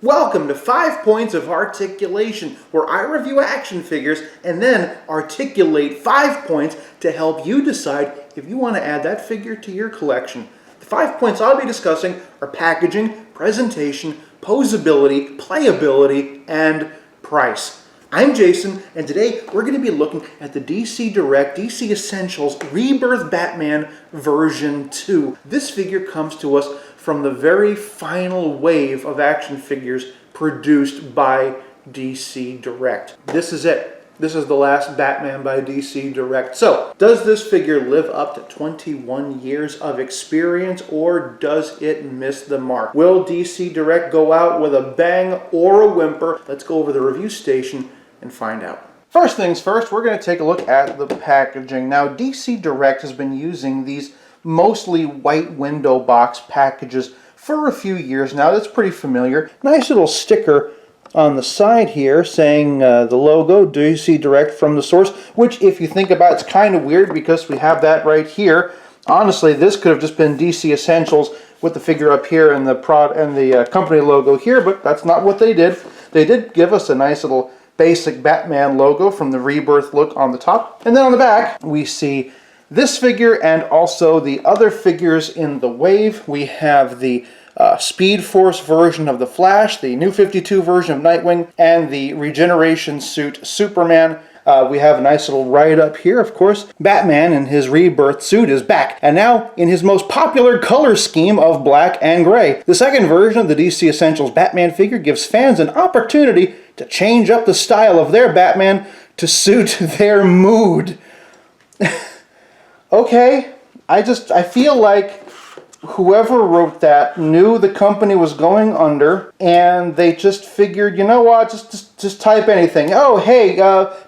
Welcome to 5 Points of Articulation, where I review action figures and then articulate 5 points to help you decide if you want to add that figure to your collection. The 5 points I'll be discussing are packaging, presentation, posability, playability, and price. I'm Jason, and today we're going to be looking at the DC Direct DC Essentials Rebirth Batman version 2. This figure comes to us from the very final wave of action figures produced by DC Direct. This is it. This is the last Batman by DC Direct. So, does this figure live up to 21 years of experience, or does it miss the mark? Will DC Direct go out with a bang or a whimper? Let's go over the review station and find out. First things first, we're going to take a look at the packaging. Now, DC Direct has been using these mostly white window box packages for a few years now. That's pretty familiar. Nice little sticker on the side here saying the logo, DC Direct from the source, which if you think about it's kind of weird because we have that right here. Honestly, this could have just been DC Essentials with the figure up here and the company logo here, but that's not what they did. They did give us a nice little basic Batman logo from the Rebirth look on the top. And then on the back, we see this figure and also the other figures in the wave. We have the Speed Force version of the Flash, the New 52 version of Nightwing, and the Regeneration suit Superman. We have a nice little write-up here, of course. Batman in his Rebirth suit is back, and now in his most popular color scheme of black and gray. The second version of the DC Essentials Batman figure gives fans an opportunity to change up the style of their Batman to suit their mood. Okay, I feel like whoever wrote that knew the company was going under, and they just figured, you know what, just type anything. Oh, hey,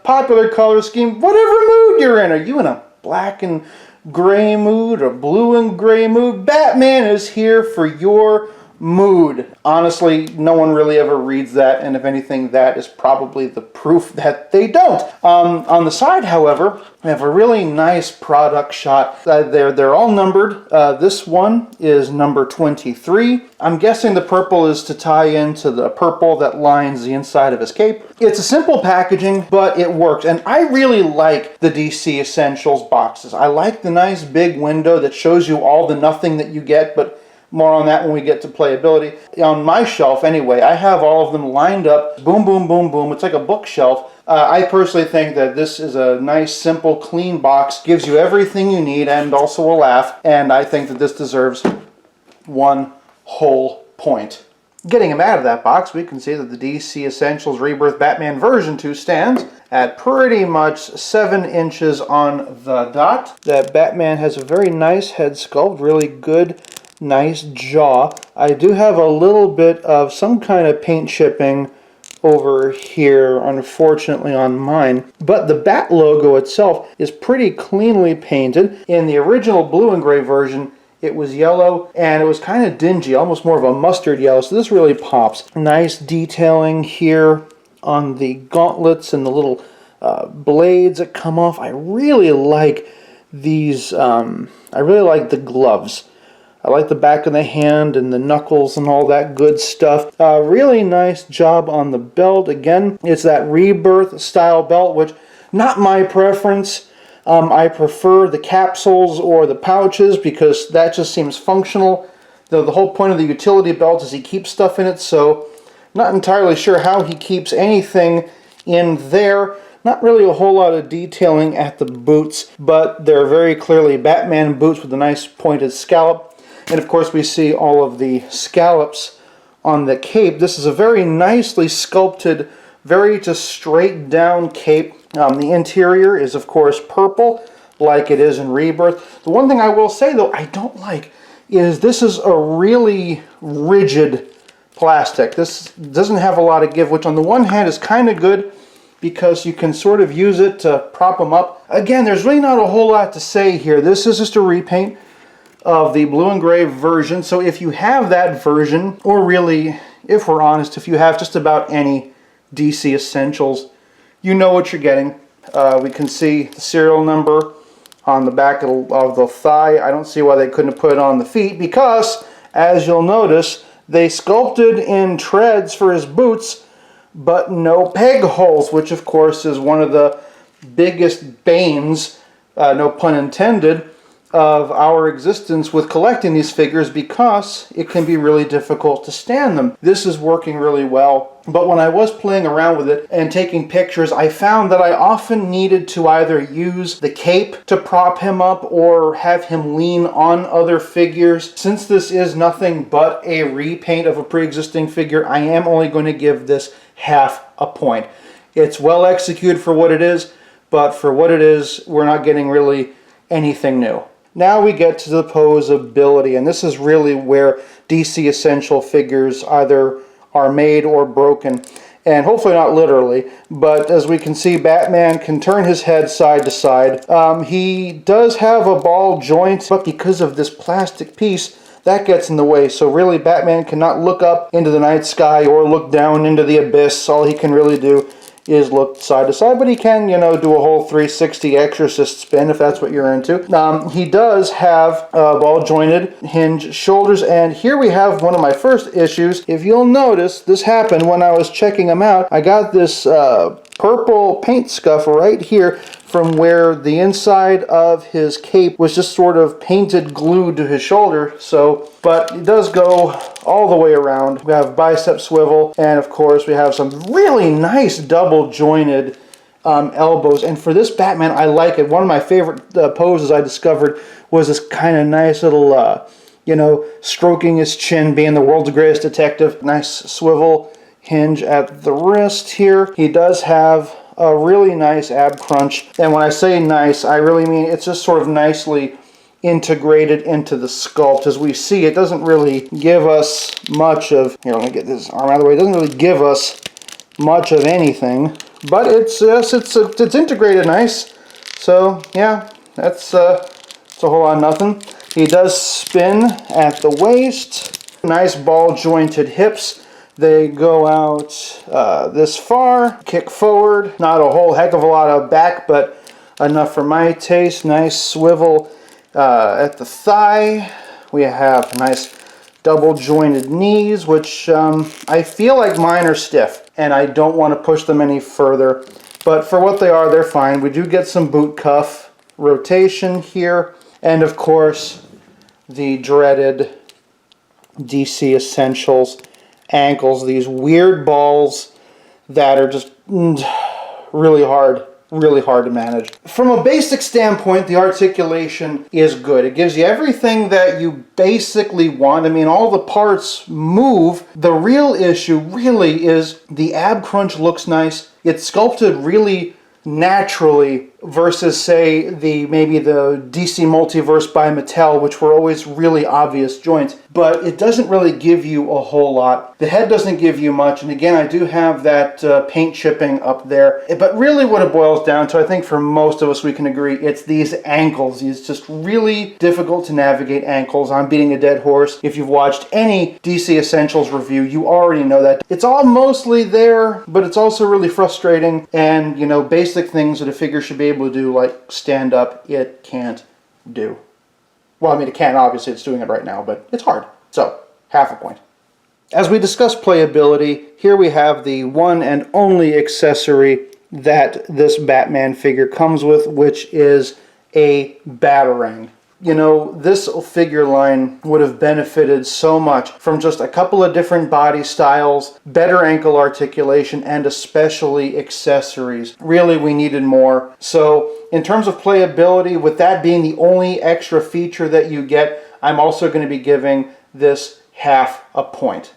popular color scheme, whatever mood you're in. Are you in a black and gray mood or blue and gray mood? Batman is here for your mood. Honestly, no one really ever reads that, and if anything, that is probably the proof that they don't. On the side, however, we have a really nice product shot. They're all numbered. This one is number 23. I'm guessing the purple is to tie into the purple that lines the inside of his cape. It's a simple packaging, but it works, and I really like the DC Essentials boxes. I like the nice big window that shows you all the nothing that you get, but more on that when we get to playability. On my shelf, anyway, I have all of them lined up. Boom, boom, boom, boom. It's like a bookshelf. I personally think that this is a nice, simple, clean box. Gives you everything you need and also a laugh. And I think that this deserves 1 whole point. Getting him out of that box, we can see that the DC Essentials Rebirth Batman version 2 stands at pretty much 7 inches on the dot. That Batman has a very nice head sculpt, really good, nice jaw. I do have a little bit of some kind of paint chipping over here, unfortunately, on mine. But the Bat logo itself is pretty cleanly painted. In the original blue and gray version, it was yellow, and it was kind of dingy, almost more of a mustard yellow, so this really pops. Nice detailing here on the gauntlets and the little blades that come off. I really like these, I really like the gloves. I like the back of the hand and the knuckles and all that good stuff. Really nice job on the belt. Again, it's that Rebirth style belt, which not my preference. I prefer the capsules or the pouches because that just seems functional. The whole point of the utility belt is he keeps stuff in it, so not entirely sure how he keeps anything in there. Not really a whole lot of detailing at the boots, but they're very clearly Batman boots with a nice pointed scallop. And of course we see all of the scallops on the cape. This is a very nicely sculpted, very just straight down cape. The interior is of course purple, like it is in Rebirth. The one thing I will say though I don't like is this is a really rigid plastic. This doesn't have a lot of give, which on the one hand is kind of good because you can sort of use it to prop them up. Again, there's really not a whole lot to say here. This is just a repaint of the blue and gray version. So if you have that version, or really, if we're honest, if you have just about any DC Essentials, you know what you're getting. We can see the serial number on the back of the thigh. I don't see why they couldn't have put it on the feet because, as you'll notice, They sculpted in treads for his boots, but no peg holes, which of course is one of the biggest banes, no pun intended, of our existence with collecting these figures, because it can be really difficult to stand them. This is working really well, but when I was playing around with it and taking pictures, I found that I often needed to either use the cape to prop him up or have him lean on other figures. Since this is nothing but a repaint of a pre-existing figure, I am only going to give this half a point. It's well executed for what it is, but for what it is, we're not getting really anything new. Now we get to the posability, and this is really where DC Essential figures either are made or broken. And hopefully not literally, but as we can see, Batman can turn his head side to side. He does have a ball joint, but because of this plastic piece, that gets in the way. So really, Batman cannot look up into the night sky or look down into the abyss. All he can really do is look side to side, but he can, you know, do a whole 360 exorcist spin if that's what you're into. He does have ball jointed hinge shoulders, and here we have one of my first issues. If you'll notice, this happened when I was checking him out. I got this purple paint scuff right here from where the inside of his cape was just sort of painted, glued to his shoulder. So, but it does go all the way around. We have bicep swivel, and of course we have some really nice double jointed elbows. And for this Batman, I like it. One of my favorite poses I discovered was this kind of nice little, you know, stroking his chin, being the world's greatest detective. Nice swivel hinge at the wrist here. He does have a really nice ab crunch, and when I say nice, I really mean it's just sort of nicely integrated into the sculpt. As we see, it doesn't really give us much of, here, let me get this arm out of the way, it doesn't really give us much of anything, but it's integrated nice. So yeah, it's a whole lot of nothing. He does spin at the waist, nice ball jointed hips. They go out this far, kick forward, not a whole heck of a lot of back, but enough for my taste. Nice swivel at the thigh. We have nice double jointed knees, which I feel like mine are stiff, and I don't want to push them any further. But for what they are, they're fine. We do get some boot cuff rotation here, and of course, the dreaded DC Essentials ankles, these weird balls that are just really hard to manage. From a basic standpoint, the articulation is good. It gives you everything that you basically want. I mean, all the parts move. The real issue really is the ab crunch looks nice. It's sculpted really naturally versus, say, maybe the DC Multiverse by Mattel, which were always really obvious joints, but it doesn't really give you a whole lot. The head doesn't give you much, and again, I do have that paint chipping up there, but really what it boils down to, I think for most of us we can agree, it's these ankles, these just really difficult to navigate ankles. I'm beating a dead horse. If you've watched any DC Essentials review, you already know that. It's all mostly there, but it's also really frustrating, and, you know, basic things that a figure should be able to do, like stand up, it can't do. Well, I mean, it can, obviously, it's doing it right now, but it's hard. So, half a point. As we discuss playability, here we have the one and only accessory that this Batman figure comes with, which is a Batarang. You know, this figure line would have benefited so much from just a couple of different body styles, better ankle articulation, and especially accessories. Really, we needed more. So, in terms of playability, with that being the only extra feature that you get, I'm also going to be giving this half a point.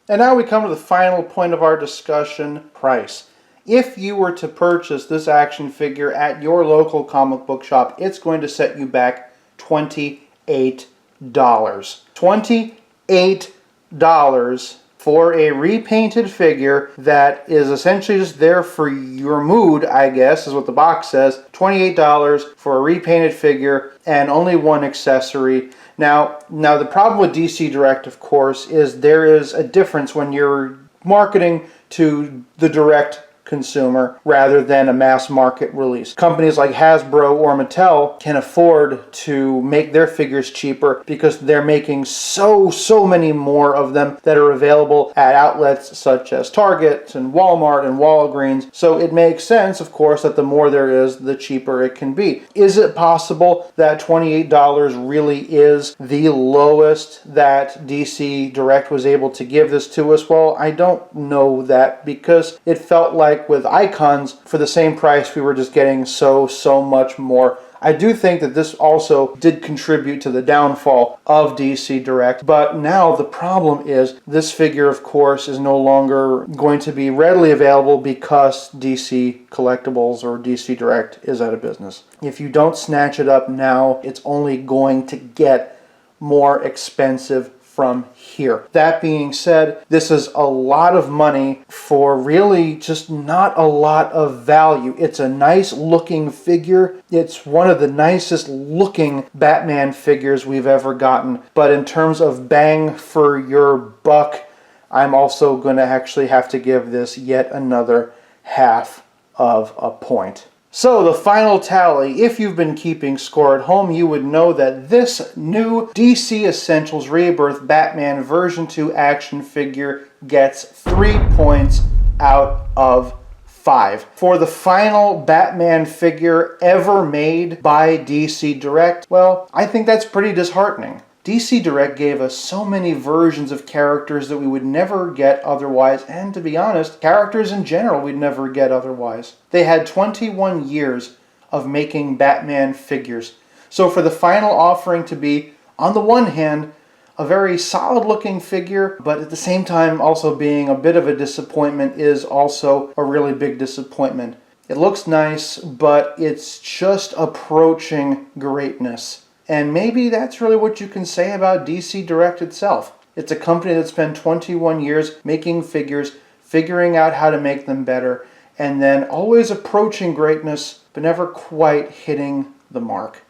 And now we come to the final point of our discussion, price. If you were to purchase this action figure at your local comic book shop, it's going to set you back $28. $28 for a repainted figure that is essentially just there for your mood, I guess, is what the box says. $28 for a repainted figure and only one accessory. Now the problem with DC Direct, of course, is there is a difference when you're marketing to the direct consumer rather than a mass market release. Companies like Hasbro or Mattel can afford to make their figures cheaper because they're making so many more of them that are available at outlets such as Target and Walmart and Walgreens. So it makes sense, of course, that the more there is, the cheaper it can be. Is it possible that $28 really is the lowest that DC Direct was able to give this to us? Well, I don't know that, because it felt like with icons, for the same price, we were just getting so much more. I do think that this also did contribute to the downfall of DC Direct, but now the problem is this figure, of course, is no longer going to be readily available because DC Collectibles or DC Direct is out of business. If you don't snatch it up now, it's only going to get more expensive from here. That being said, this is a lot of money for really just not a lot of value. It's a nice looking figure. It's one of the nicest looking Batman figures we've ever gotten. But in terms of bang for your buck, I'm also going to actually have to give this yet another half of a point. So the final tally, if you've been keeping score at home, you would know that this new DC Essentials Rebirth Batman version 2 action figure gets 3 points out of 5. For the final Batman figure ever made by DC Direct, well, I think that's pretty disheartening. DC Direct gave us so many versions of characters that we would never get otherwise, and to be honest, characters in general we'd never get otherwise. They had 21 years of making Batman figures. So for the final offering to be, on the one hand, a very solid looking figure, but at the same time also being a bit of a disappointment, is also a really big disappointment. It looks nice, but it's just approaching greatness. And maybe that's really what you can say about DC Direct itself. It's a company that spent 21 years making figures, figuring out how to make them better, and then always approaching greatness, but never quite hitting the mark.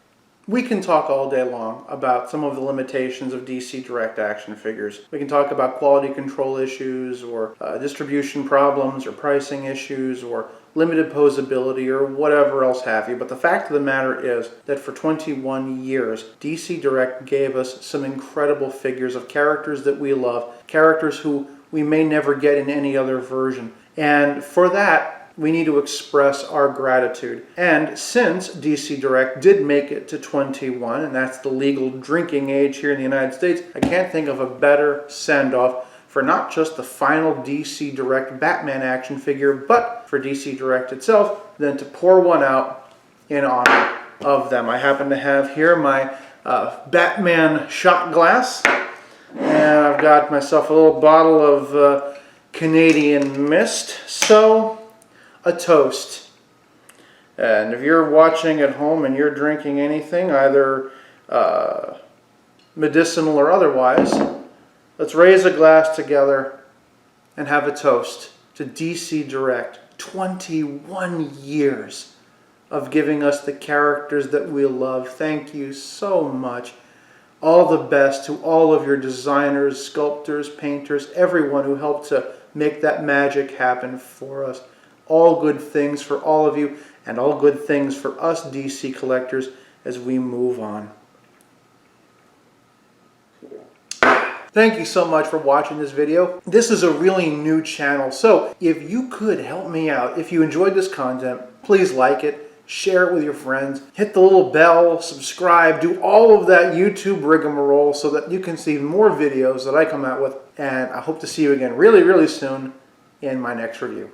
We can talk all day long about some of the limitations of DC Direct action figures. We can talk about quality control issues, or distribution problems, or pricing issues, or limited posability, or whatever else have you. But the fact of the matter is that for 21 years, DC Direct gave us some incredible figures of characters that we love, characters who we may never get in any other version. And for that, we need to express our gratitude. And since DC Direct did make it to 21, and that's the legal drinking age here in the United States, I can't think of a better send-off for not just the final DC Direct Batman action figure, but for DC Direct itself, than to pour one out in honor of them. I happen to have here my Batman shot glass, and I've got myself a little bottle of Canadian Mist. So, a toast. And if you're watching at home and you're drinking anything, either medicinal or otherwise, let's raise a glass together and have a toast to DC Direct. 21 years of giving us the characters that we love. Thank you so much. All the best to all of your designers, sculptors, painters, everyone who helped to make that magic happen for us. All good things for all of you, and all good things for us DC collectors as we move on. Thank you so much for watching this video. This is a really new channel, so if you could help me out, if you enjoyed this content, please like it, share it with your friends, hit the little bell, subscribe, do all of that YouTube rigmarole so that you can see more videos that I come out with. And I hope to see you again really soon in my next review.